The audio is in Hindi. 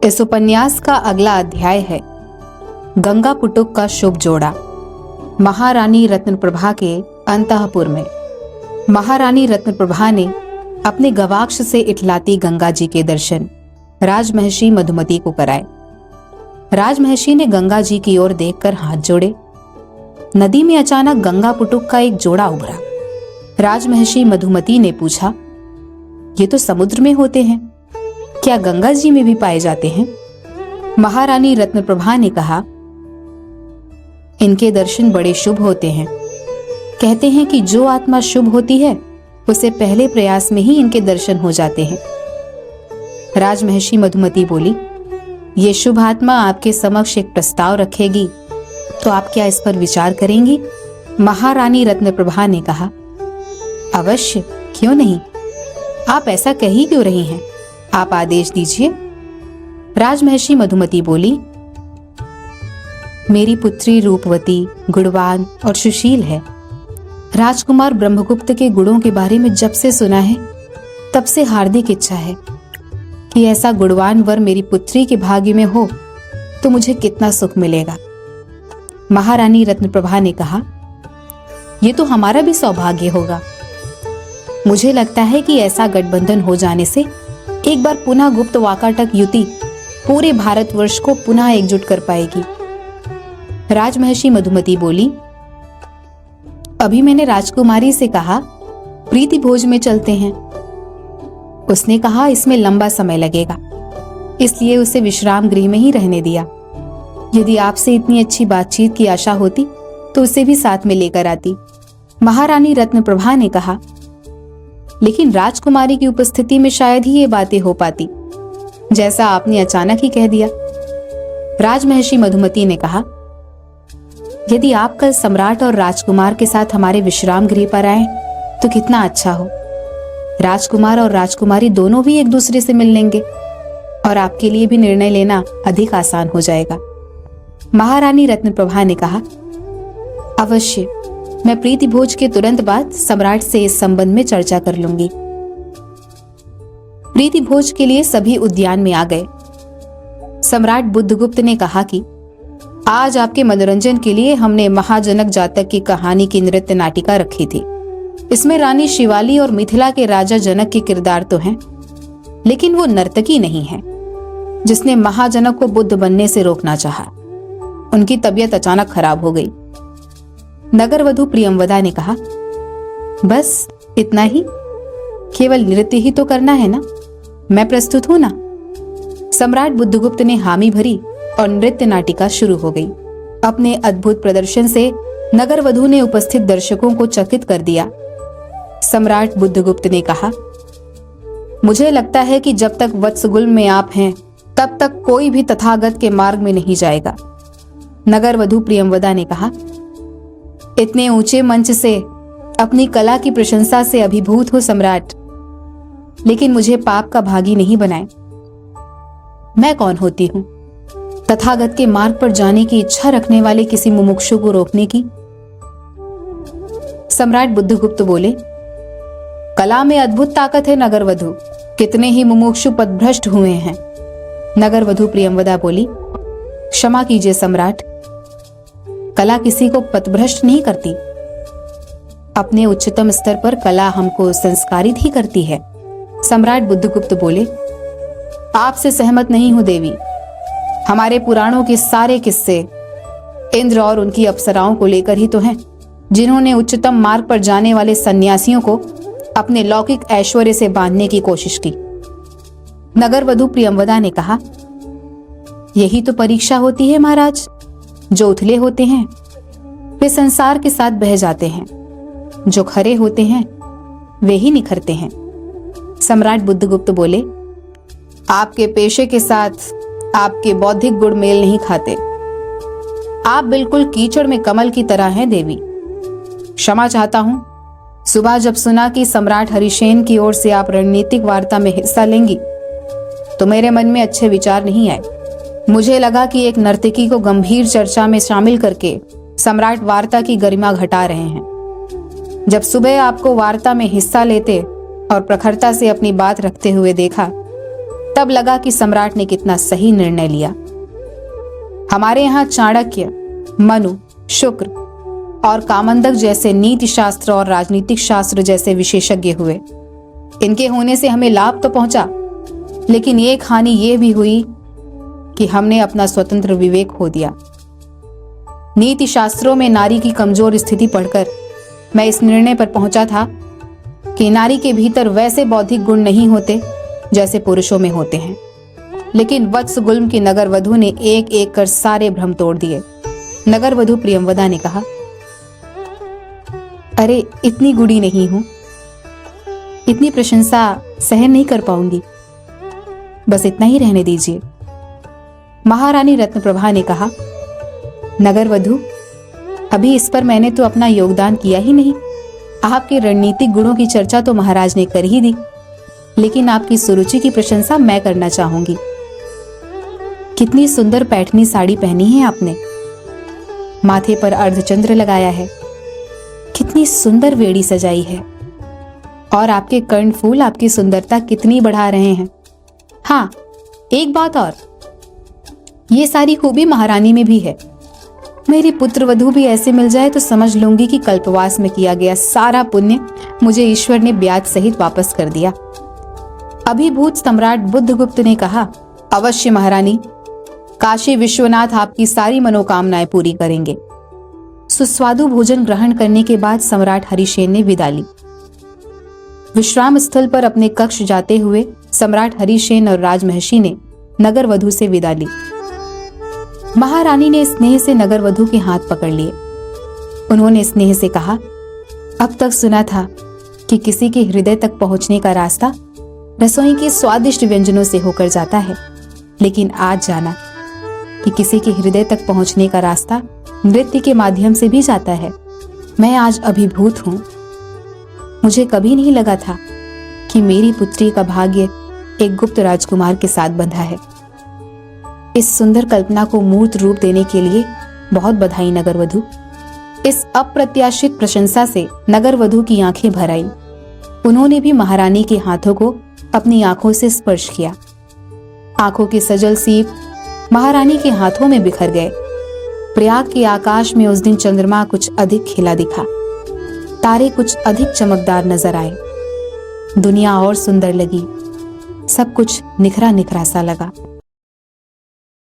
इस उपन्यास का अगला अध्याय है गंगा पुटुक का शुभ जोड़ा। महारानी रत्नप्रभा के अंतःपुर में महारानी रत्नप्रभा ने अपने गवाक्ष से इठलाती गंगा जी के दर्शन राजमहिषी मधुमती को कराए। राजमहिषी ने गंगा जी की ओर देखकर हाथ जोड़े। नदी में अचानक गंगा पुटुक का एक जोड़ा उभरा। राजमहिषी मधुमती ने पूछा, ये तो समुद्र में होते हैं, क्या गंगा जी में भी पाए जाते हैं? महारानी रत्नप्रभा ने कहा, इनके दर्शन बड़े शुभ होते हैं। कहते हैं कि जो आत्मा शुभ होती है उसे पहले प्रयास में ही इनके दर्शन हो जाते हैं। राजमहिषी मधुमती बोली, ये शुभ आत्मा आपके समक्ष एक प्रस्ताव रखेगी, तो आप क्या इस पर विचार करेंगी? महारानी रत्नप्रभा ने कहा, अवश्य, क्यों नहीं। आप ऐसा कह ही क्यों रही हैं? आप आदेश दीजिए। राजमहिषी मधुमती बोली, मेरी पुत्री रूपवती, गुणवान और सुशील है। राजकुमार ब्रह्मगुप्त के गुणों के बारे में जब से सुना है तब से हार्दिक इच्छा है कि ऐसा गुणवान वर मेरी पुत्री के भाग्य में हो तो मुझे कितना सुख मिलेगा। महारानी रत्नप्रभा ने कहा, यह तो हमारा भी सौभाग्य होगा। मुझे लगता है कि ऐसा गठबंधन हो जाने से एक बार पुनः गुप्त वाकाटक युति पूरे भारतवर्ष को पुनः एकजुट कर पाएगी। राजमहिषी मधुमती बोली, अभी मैंने राजकुमारी से कहा प्रीति भोज में चलते हैं। उसने कहा इसमें लंबा समय लगेगा, इसलिए उसे विश्राम गृह में ही रहने दिया। यदि आपसे इतनी अच्छी बातचीत की आशा होती तो उसे भी साथ में लेकर आती। महारानी रत्नप्रभा ने कहा, लेकिन राजकुमारी की उपस्थिति में शायद ही ये बातें हो पाती, जैसा आपने अचानक ही कह दिया। राजमहिषी मधुमती ने कहा, यदि आप कल सम्राट और राजकुमार के साथ हमारे विश्राम गृह पर आए तो कितना अच्छा हो। राजकुमार और राजकुमारी दोनों भी एक दूसरे से मिल लेंगे और आपके लिए भी निर्णय लेना अधिक आसान हो जाएगा। महारानी रत्नप्रभा ने कहा, अवश्य, मैं प्रीति भोज के तुरंत बाद सम्राट से इस संबंध में चर्चा कर लूंगी। प्रीति भोज के लिए सभी उद्यान में आ गए। सम्राट बुद्धगुप्त ने कहा कि आज आपके मनोरंजन के लिए हमने महाजनक जातक की कहानी की नृत्य नाटिका रखी थी। इसमें रानी शिवाली और मिथिला के राजा जनक के किरदार तो हैं, लेकिन वो नर्तकी नहीं है जिसने महाजनक को बुद्ध बनने से रोकना चाहा। उनकी तबीयत अचानक खराब हो गई। नगर वधू प्रियंवदा ने कहा, बस इतना ही? केवल नृत्य ही तो करना है ना? मैं प्रस्तुत हूं ना। सम्राट बुद्धगुप्त ने हामी भरी और नृत्य नाटिका शुरू हो गई। अपने अद्भुत प्रदर्शन से नगर वधू ने उपस्थित दर्शकों को चकित कर दिया। सम्राट बुद्धगुप्त ने कहा, मुझे लगता है कि जब तक वत्सगुल्म में आप हैं तब तक कोई भी तथागत के मार्ग में नहीं जाएगा। नगर वधू प्रियंवदा ने कहा, इतने ऊंचे मंच से अपनी कला की प्रशंसा से अभिभूत हो सम्राट, लेकिन मुझे पाप का भागी नहीं बनाए। मैं कौन होती हूं तथागत के मार्ग पर जाने की इच्छा रखने वाले किसी मुमुक्षु को रोकने की? सम्राट बुद्धगुप्त बोले, कला में अद्भुत ताकत है नगर वधू, कितने ही मुमुक्षु पथभ्रष्ट हुए हैं। नगर वधू प्रियंवदा बोली, क्षमा कीजिए सम्राट, कला किसी को पथभ्रष्ट नहीं करती। अपने उच्चतम स्तर पर कला हमको संस्कारित ही करती है। सम्राट बुद्धगुप्त बोले, आपसे सहमत नहीं हूं देवी। हमारे पुराणों के सारे किस्से इंद्र और उनकी अप्सराओं को लेकर ही तो हैं, जिन्होंने उच्चतम मार्ग पर जाने वाले सन्यासियों को अपने लौकिक ऐश्वर्य से बांधने की कोशिश की। नगर वधू प्रियंवदा ने कहा, यही तो परीक्षा होती है महाराज। जो उथले होते हैं वे संसार के साथ बह जाते हैं, जो खरे होते हैं वे ही निखरते हैं। सम्राट बुद्धगुप्त बोले, आपके पेशे के साथ आपके बौद्धिक गुण मेल नहीं खाते। आप बिल्कुल कीचड़ में कमल की तरह हैं देवी। क्षमा चाहता हूं। सुबह जब सुना कि सम्राट हरिसेन की ओर से आप रणनीतिक वार्ता में हिस्सा लेंगी तो मेरे मन में अच्छे विचार नहीं आए। मुझे लगा कि एक नर्तकी को गंभीर चर्चा में शामिल करके सम्राट वार्ता की गरिमा घटा रहे हैं। जब सुबह आपको वार्ता में हिस्सा लेते और प्रखरता से अपनी बात रखते हुए देखा तब लगा कि सम्राट ने कितना सही निर्णय लिया। हमारे यहाँ चाणक्य, मनु, शुक्र और कामंदक जैसे नीति शास्त्र और राजनीतिक शास्त्र जैसे विशेषज्ञ हुए। इनके होने से हमें लाभ तो पहुंचा, लेकिन एक हानि यह भी हुई कि हमने अपना स्वतंत्र विवेक खो दिया। नीति शास्त्रों में नारी की कमजोर स्थिति पढ़कर मैं इस निर्णय पर पहुंचा था कि नारी के भीतर वैसे बौद्धिक गुण नहीं होते जैसे पुरुषों में होते हैं। लेकिन वत्स गुल्म की नगर वधु ने एक एक कर सारे भ्रम तोड़ दिए। नगर वधु प्रियंवदा ने कहा, अरे इतनी गुड़ी नहीं हूं, इतनी प्रशंसा सहन नहीं कर पाऊंगी, बस इतना ही रहने दीजिए। महारानी रत्नप्रभा ने कहा, नगर वधु, अभी इस पर मैंने तो अपना योगदान किया ही नहीं। आपके रणनीतिक गुणों की चर्चा तो महाराज ने कर ही दी, लेकिन आपकी सुरुचि की प्रशंसा मैं करना चाहूंगी। कितनी सुंदर पैठनी साड़ी पहनी है आपने, माथे पर अर्धचंद्र लगाया है, कितनी सुंदर वेड़ी सजाई है, और आपके कर्णफूल आपकी सुंदरता कितनी बढ़ा रहे हैं। हाँ, एक बात और, ये सारी खूबी महारानी में भी है। मेरी पुत्र वधू भी ऐसे मिल जाए तो समझ लूंगी कि कल्पवास में किया गया सारा पुण्य मुझे ईश्वर ने ब्याज सहित वापस कर दिया। अभिभूत सम्राट बुद्धगुप्त ने कहा, अवश्य महारानी, काशी विश्वनाथ आपकी सारी मनोकामनाएं पूरी करेंगे। सुस्वादु भोजन ग्रहण करने के बाद सम्राट हरिसेन ने विदा ली। विश्राम स्थल पर अपने कक्ष जाते हुए सम्राट हरिसेन और राजमहिषी ने नगर वधु से विदा ली। महारानी ने स्नेह से नगर वधु के हाथ पकड़ लिए। उन्होंने स्नेह से कहा, अब तक सुना था कि किसी के हृदय तक पहुंचने का रास्ता रसोई के स्वादिष्ट व्यंजनों से होकर जाता है, लेकिन आज जाना कि किसी के हृदय तक पहुंचने का रास्ता नृत्य के माध्यम से भी जाता है। मैं आज अभिभूत हूं। मुझे कभी नहीं लगा था कि मेरी पुत्री का भाग्य एक गुप्त राजकुमार के साथ बंधा है। इस सुंदर कल्पना को मूर्त रूप देने के लिए बहुत बधाई नगर वधु। इस अप्रत्याशित प्रशंसा से नगर वधु की आंखें भर आईं। उन्होंने भी महारानी के हाथों को अपनी आंखों से स्पर्श किया। आंखों के सजल सीप महारानी के हाथों में बिखर गए। प्रयाग के आकाश में उस दिन चंद्रमा कुछ अधिक खिला दिखा, तारे कुछ अधिक चमकदार नजर आए। दुनिया और सुंदर लगी, सब कुछ निखरा निखरा सा लगा।